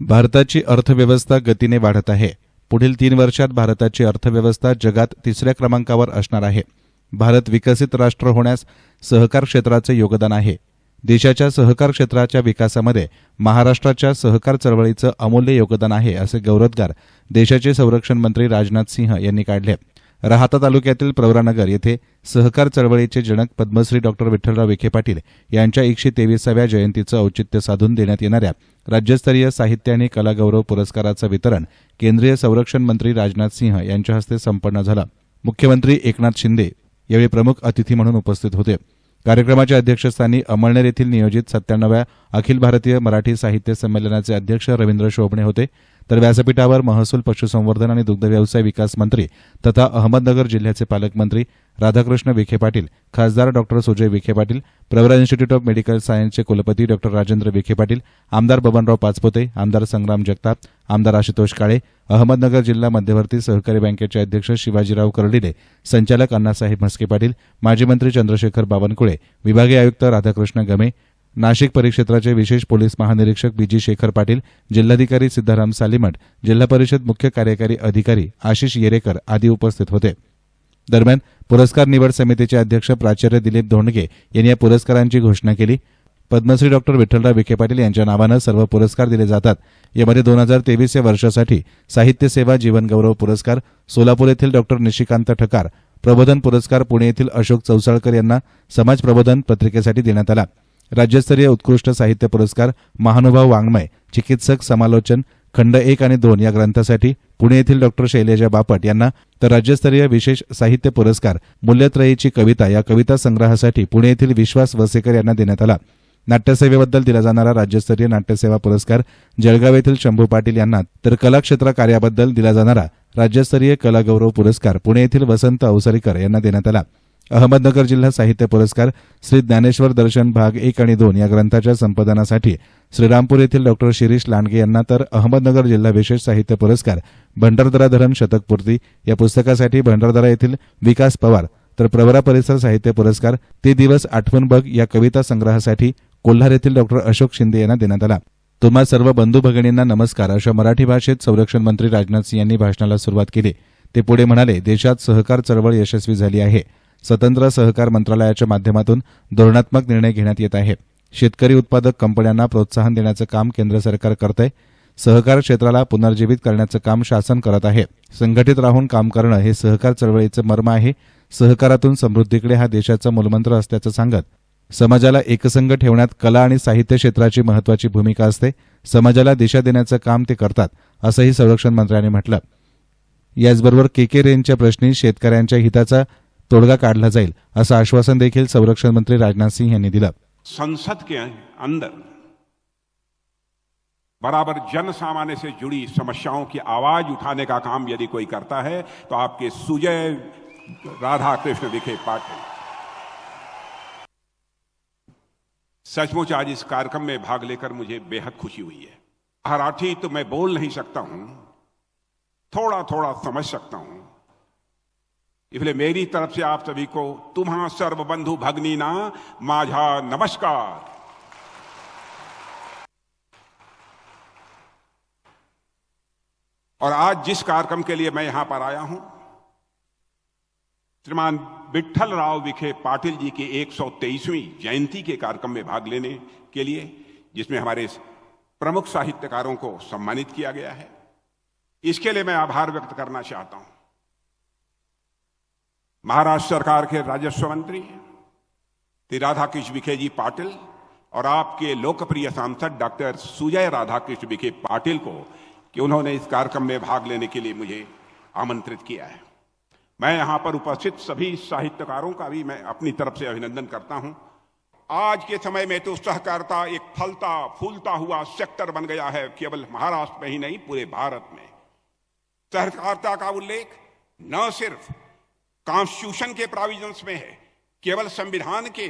भारताची अर्थव्यवस्था गतीने वाढत आहे. पुढील 3 वर्षात भारताची अर्थव्यवस्था जगात 3ऱ्या क्रमांकावर असणार आहे. भारत विकसित राष्ट्र होण्यास सहकार क्षेत्राचे योगदान आहे. देशाच्या सहकार क्षेत्राच्या विकासामध्ये महाराष्ट्राच्या सहकार चळवळीचं अमूल्य योगदान आहे, असे गौरवोद्गार देशाचे संरक्षण मंत्री राजनाथ सिंह यांनी काढले. राहाता तालुक्यातील प्रवरानगर येथे सहकार चळवळीचे जनक पद्मश्री डॉ. विठ्ठलराव विखे पाटील यांच्या 123व्या जयंतीचं औचित्य साधून देण्यात येणाऱ्या राज्यस्तरीय साहित्य आणि कला गौरव पुरस्काराचं वितरण केंद्रीय संरक्षण मंत्री राजनाथ सिंह यांच्या हस्ते संपन्न झालं. मुख्यमंत्री एकनाथ शिंदे यावेळी प्रमुख अतिथी म्हणून उपस्थित होते. कार्यक्रमाच्या अध्यक्षस्थानी अमळनेर येथील नियोजित 97व्या अखिल भारतीय मराठी साहित्य संमेलनाचे अध्यक्ष रवींद्र शोभणे होते. तर व्यासपीठावर महसूल, पशुसंवर्धन आणि दुग्धव्यवसाय विकास मंत्री तथा अहमदनगर जिल्ह्याचे पालकमंत्री राधाकृष्ण विखे पाटील, खासदार डॉ. Sujay Vikhe Patil, Pravara institute of medical सायन्सचे कुलपती डॉ. राजेंद्र विखे पाटील, आमदार बबनराव पाचपोते, आमदार संग्राम जगताप, आमदार आशुतोष काळे, अहमदनगर जिल्हा मध्यवर्ती सहकारी बँकेचे अध्यक्ष शिवाजीराव कर्डिले, संचालक अण्णासाहेब म्हस्के पाटील, माजी मंत्री चंद्रशेखर बावनकुळे, विभागीय आयुक्त राधाकृष्ण गमे, नाशिक परिक्षेत्राचे विशेष पोलीस महानिरीक्षक बीजी शेखर पाटील, जिल्हाधिकारी सिद्धाराम सालीमठ, जिल्हा परिषद मुख्य कार्यकारी अधिकारी आशिष येरेकर आदी उपस्थित होते. दरम्यान पुरस्कार निवड समितीचे अध्यक्ष प्राचार्य दिलीप धोंडगे यांनी या पुरस्कारांची घोषणा केली. पद्मश्री डॉ. विठ्ठलराव विखे पाटील यांच्या नावानं सर्व पुरस्कार दिले जातात. यामध्ये 2023 या वर्षासाठी साहित्य सेवा जीवन गौरव पुरस्कार सोलापूर येथील डॉ. निशिकांत ठकार, प्रबोधन पुरस्कार पुणे येथील अशोक चौसाळकर यांना समाज प्रबोधन पत्रिकेसाठी देण्यात आला. राज्यस्तरीय उत्कृष्ट साहित्य पुरस्कार महानुभाव वाङ्मय चिकित्सक समालोचन खंड 1 आणि 2 या ग्रंथासाठी पुणे येथील डॉ. शैलेजा बापट यांना, तर राज्यस्तरीय विशेष साहित्य पुरस्कार मूल्यत्रयीची कविता या कविता संग्रहासाठी पुणे येथील विश्वास वसेकर यांना देण्यात आला. नाट्यसेवेबद्दल दिला जाणारा राज्यस्तरीय नाट्यसेवा पुरस्कार जळगाव येथील शंभू पाटील यांना, तर कला क्षेत्र कार्याबद्दल दिला जाणारा राज्यस्तरीय कला गौरव पुरस्कार पुणे येथील वसंत अवसरीकर यांना देण्यात आला. अहमदनगर जिल्हा साहित्य पुरस्कार श्री ज्ञानेश्वर दर्शन भाग 1 आणि 2 या ग्रंथाच्या संपादनासाठी श्रीरामपूर येथील डॉ. शिरीष लांडगे यांना, तर अहमदनगर जिल्हा विशेष साहित्य पुरस्कार भंडारदरा धरण शतकपूर्ती या पुस्तकासाठी भंडारदरा येथील विकास पवार, तर प्रवरा परिसर साहित्य पुरस्कार ते दिवस आठवण बघ या कविता संग्रहासाठी कोल्हार येथील डॉ. अशोक शिंदे यांना देण्यात आला. तुम्हा सर्व बंधू भगिनींना नमस्कार, अशा मराठी भाषेत संरक्षण मंत्री राजनाथ सिंह यांनी भाषणाला सुरुवात केली. ते पुढे म्हणाले, देशात सहकार चळवळ यशस्वी झाली आहे. स्वतंत्र सहकार मंत्रालयाच्या माध्यमातून धोरणात्मक निर्णय घेण्यात येत आहे. शेतकरी उत्पादक कंपन्यांना प्रोत्साहन देण्याचं काम केंद्र सरकार करत आहे. सहकार क्षेत्राला पुनर्जीवित करण्याचं काम शासन करत आहे. संघटित राहून काम करणं हे सहकार चळवळीचं मर्म आहे. सहकारातून समृद्धीकडे हा देशाचा मूलमंत्र असल्याचं सांगत समाजाला एकसंघ ठेवण्यात कला आणि साहित्य क्षेत्राची महत्वाची भूमिका असते. समाजाला दिशा देण्याचं काम ते करतात, असंही संरक्षण मंत्र्यांनी म्हटलं. याचबरोबर के रेंजच्या प्रश्नी शेतकऱ्यांच्या हिताचा तोडगा काढला जाईल, असं आश्वासन देखील संरक्षण मंत्री राजनाथ सिंह यांनी दिलं. संसद के अंदर बराबर जन सामान्य से जुड़ी समस्याओं की आवाज उठाने का काम यदि कोई करता है तो आपके सुजय राधाकृष्ण विखे पाटिल। सचमुच आज इस कार्यक्रम में भाग लेकर मुझे बेहद खुशी हुई है। मराठी तो मैं बोल नहीं सकता हूं, थोड़ा थोड़ा समझ सकता हूं, इसलिए मेरी तरफ से आप सभी को तुम्हा सर्व बंधु भगिनीना माझा नमस्कार। और आज जिस कार्यक्रम के लिए मैं यहां पर आया हूं, श्रीमान विठ्ठलराव विखे पाटिल जी की 123वीं जयंती के कार्यक्रम में भाग लेने के लिए, जिसमें हमारे प्रमुख साहित्यकारों को सम्मानित किया गया है, इसके लिए मैं आभार व्यक्त करना चाहता हूं। महाराष्ट्र सरकार के राजस्व मंत्री श्री राधाकृष्ण विखे जी पाटिल और आपके लोकप्रिय सांसद डॉक्टर सुजय राधाकृष्ण विखे पाटिल को कि उन्होंने इस कार्यक्रम में भाग लेने के लिए मुझे आमंत्रित किया है। मैं यहां पर उपस्थित सभी साहित्यकारों का भी मैं अपनी तरफ से अभिनंदन करता हूं। आज के समय में तो सहकारिता एक फलता फूलता हुआ सेक्टर बन गया है, केवल महाराष्ट्र में ही नहीं पूरे भारत में। सहकारिता का उल्लेख न सिर्फ कॉन्स्टिट्यूशन के प्रोविजंस में है, केवल संविधान के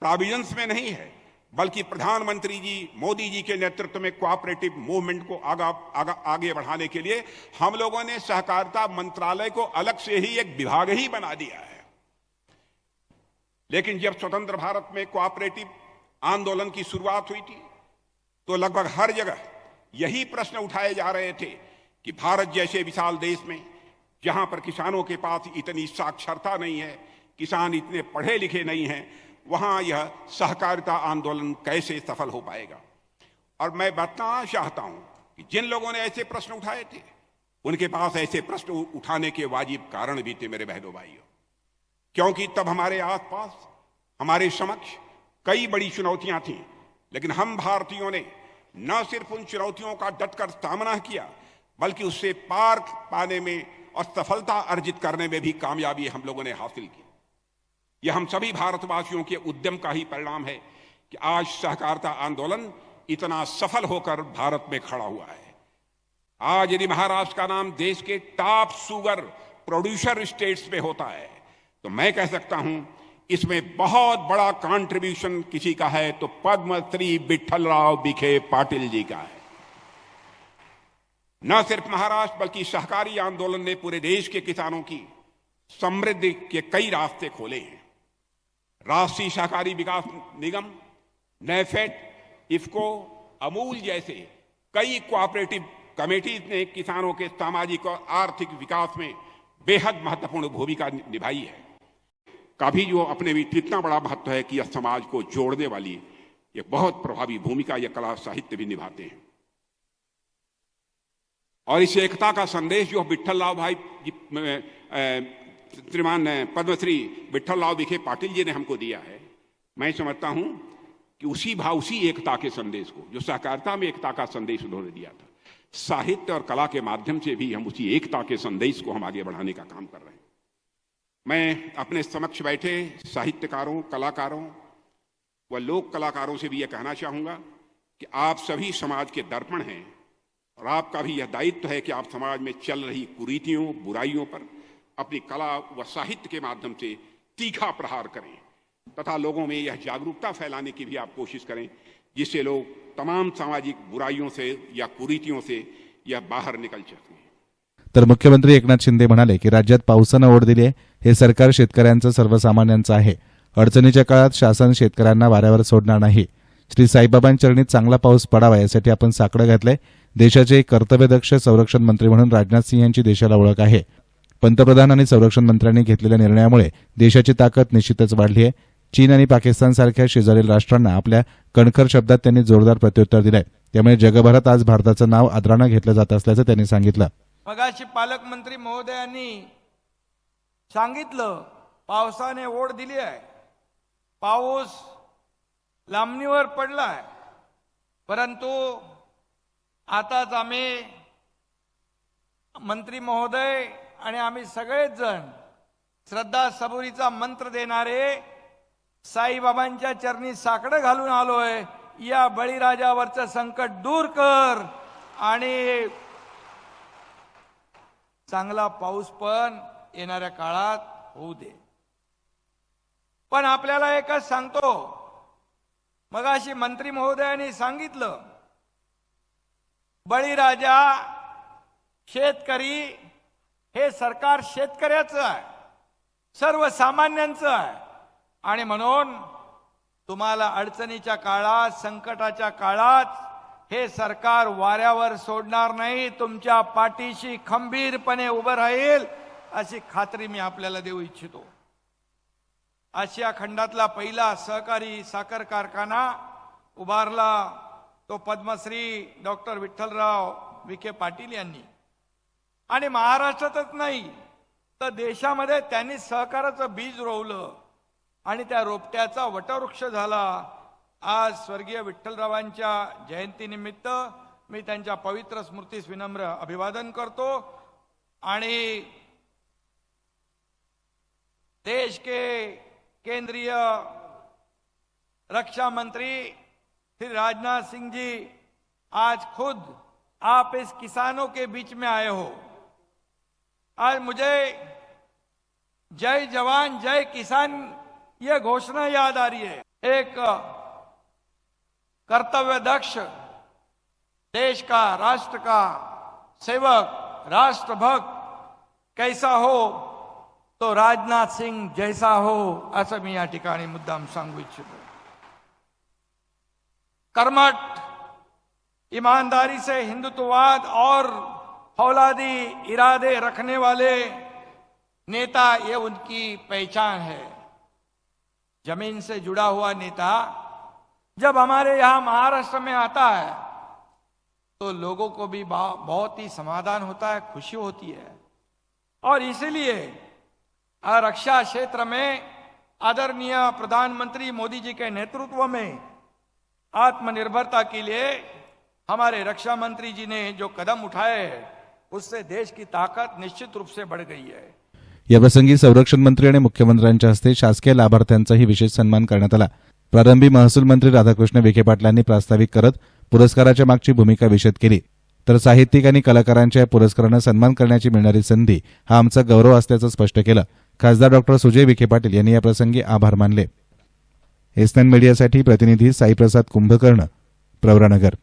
प्रोविजंस में नहीं है, बल्कि प्रधानमंत्री जी मोदी जी के नेतृत्व में कोऑपरेटिव मूवमेंट को आगे बढ़ाने के लिए हम लोगों ने सहकारिता मंत्रालय को अलग से ही एक विभाग ही बना दिया है। लेकिन जब स्वतंत्र भारत में कोऑपरेटिव आंदोलन की शुरुआत हुई थी तो लगभग हर जगह यही प्रश्न उठाए जा रहे थे कि भारत जैसे विशाल देश में, जहां पर किसानों के पास इतनी साक्षरता नहीं है, किसान इतने पढ़े लिखे नहीं हैं, वहां यह सहकारिता आंदोलन कैसे सफल हो पाएगा। और मैं बताना चाहता हूं कि जिन लोगों ने ऐसे प्रश्न उठाए थे, उनके पास ऐसे प्रश्न उठाने के वाजिब कारण भी थे मेरे बहनों भाइयों, क्योंकि तब हमारे आसपास, हमारे समक्ष कई बड़ी चुनौतियां थीं, लेकिन हम भारतीयों ने न सिर्फ उन चुनौतियों का डटकर सामना किया, बल्कि उससे पार पाने में और सफलता अर्जित करने में भी कामयाबी हम लोगों ने हासिल की। यह हम सभी भारतवासियों के उद्यम का ही परिणाम है कि आज सहकारिता आंदोलन इतना सफल होकर भारत में खड़ा हुआ है। आज यदि महाराष्ट्र का नाम देश के टॉप शुगर प्रोड्यूसर स्टेट्स में होता है, तो मैं कह सकता हूं इसमें बहुत बड़ा कंट्रीब्यूशन किसी का है तो पद्मश्री विठ्ठलराव विखे पाटिल जी का है। न सिर्फ महाराष्ट्र बल्कि सहकारी आंदोलन ने पूरे देश के किसानों की समृद्धि के कई रास्ते खोले हैं। राष्ट्रीय सहकारी विकास निगम, नेफेड, इफ्को, अमूल जैसे कई कोऑपरेटिव कमेटीज ने किसानों के सामाजिक और आर्थिक विकास में बेहद महत्वपूर्ण भूमिका निभाई है। काफी जो अपने भी इतना बड़ा महत्व है कि यह समाज को जोड़ने वाली एक बहुत प्रभावी भूमिका यह कला साहित्य भी निभाते हैं। और इस एकता का संदेश जो विठ्ठलराव भाई श्रीमान पद्मश्री विठ्ठलराव विखे पाटिल जी ने हमको दिया है, मैं समझता हूं कि उसी एकता के संदेश को, जो सहकारिता में एकता का संदेश उन्होंने दिया था, साहित्य और कला के माध्यम से भी हम उसी एकता के संदेश को हम आगे बढ़ाने का काम कर रहे हैं। मैं अपने समक्ष बैठे साहित्यकारों, कलाकारों व लोक कलाकारों से भी यह कहना चाहूंगा कि आप सभी समाज के दर्पण हैं और आपका भी यह दायित्व है कि आप समाज में चल रही कुरीतियों, बुराइयों पर अपनी कला व साहित्य के माध्यम से तीखा प्रहार करें तथा लोगों में यह जागरूकता फैलाने की भी आप कोशिश करें, जिससे लोग तमाम सामाजिक बुराइयों से या कुरीतियों से यह बाहर निकल सकें। तर मुख्यमंत्री एकनाथ शिंदे म्हणाले की राज्यात पावसानं ओढ दिली आहे, हे सरकार शेतकऱ्यांचं, सर्वसामान्यांचं आहे। अडचणीच्या काळात शासन शेतकऱ्यांना वाऱ्यावर सोडणार नाही। श्री साईबाबांचरणी चांगला पाऊस पडावा यासाठी आपण साकडं घातलंय। देशाचे कर्तव्यदक्ष संरक्षण मंत्री म्हणून राजनाथ सिंह यांची देशाला ओळख आहे। पंतप्रधान आणि संरक्षण मंत्र्यांनी घेतलेल्या निर्णयामुळे देशाची ताकद निश्चितच वाढली आहे। चीन आणि पाकिस्तानसारख्या शेजारील राष्ट्रांना आपल्या कणखर शब्दात त्यांनी जोरदार प्रत्युत्तर दिलंय। त्यामुळे जगभरात आज भारताचं नाव आदरानं घेतलं जात असल्याचं त्यांनी सांगितलं। मगाशी पालकमंत्री महोदयांनी सांगितलं पावसाने ओढ दिली आहे, पाऊस लांबणीवर पडलाय, परंतु आताच आम्ही मंत्री महोदय आणि आम्ही सगळेच जण श्रद्धा सबुरीचा मंत्र देणारे साईबाबांच्या चरणी साकडं घालून आलोय। या बळीराजावरचं संकट दूर कर आणि चांगला पाऊस पण येणाऱ्या काळात होऊ दे। पण आपल्याला एकच सांगतो, मगाशी मंत्री महोदयांनी सांगितलं बळीराजा, शेतकरी, हे सरकार शेतकऱ्याचं आहे, सर्वसामान्यांचं आहे आणि म्हणून तुम्हाला अडचणीच्या काळात, संकटाच्या काळात हे सरकार वाऱ्यावर सोडणार नाही, तुमच्या पाठीशी खंबीरपणे उभं राहील अशी खात्री मी आपल्याला देऊ इच्छितो। आशिया खंडातला पहिला सहकारी साखर कारखाना उभारला तो पद्मश्री डॉक्टर विठ्ठलराव विखे पाटील यांनी, आणि महाराष्ट्रातच नाही तर देशामध्ये त्यांनी सहकाराचं बीज रोवलं आणि त्या रोपट्याचा वटवृक्ष झाला। आज स्वर्गीय विठ्ठलरावांच्या जयंतीनिमित्त मी त्यांच्या पवित्र स्मृतीस विनम्र अभिवादन करतो आणि देश के केंद्रीय रक्षा मंत्री श्री राजनाथ सिंह जी आज खुद आप इस किसानों के बीच में आए हो। आज मुझे जय जवान जय किसान ये घोषणा याद आ रही है। एक कर्तव्यदक्ष देश का, राष्ट्र का सेवक, राष्ट्रभक्त कैसा हो तो राजनाथ सिंह जैसा हो, असं मी या ठिकाणी मुद्दाम सांगू इच्छितो। कर्मठ ईमानदारी से हिंदुत्ववाद और फौलादी इरादे रखने वाले नेता, ये उनकी पहचान है। जमीन से जुड़ा हुआ नेता जब हमारे यहाँ महाराष्ट्र में आता है तो लोगों को भी बहुत ही समाधान होता है, खुशी होती है। और इसलिए रक्षा क्षेत्र में आदरणीय प्रधानमंत्री मोदी जी के नेतृत्व में आत्मनिर्भरता के लिए हमारे रक्षा मंत्री जी ने जो कदम उठाए हैं, उससे देश की ताकद निश्चित रूप से बढ़ गई है। याप्रसंगी संरक्षण मंत्री आणि मुख्यमंत्र्यांच्या हस्ते शासकीय लाभार्थ्यांचाही विशेष सन्मान करण्यात आला। प्रारंभी महसूल मंत्री राधाकृष्ण विखे पाटलांनी प्रास्ताविक करत पुरस्काराच्या मागची भूमिका विशद केली, तर साहित्यिक आणि कलाकारांच्या या पुरस्कारानं सन्मान करण्याची मिळणारी संधी हा आमचा गौरव असल्याचं स्पष्ट केलं। खासदार डॉक्टर सुजय विखे पाटील यांनी याप्रसंगी आभार मानले। एसएन मीडियासाठी प्रतिनिधी साईप्रसाद कुंभकर्ण, प्रवरानगर।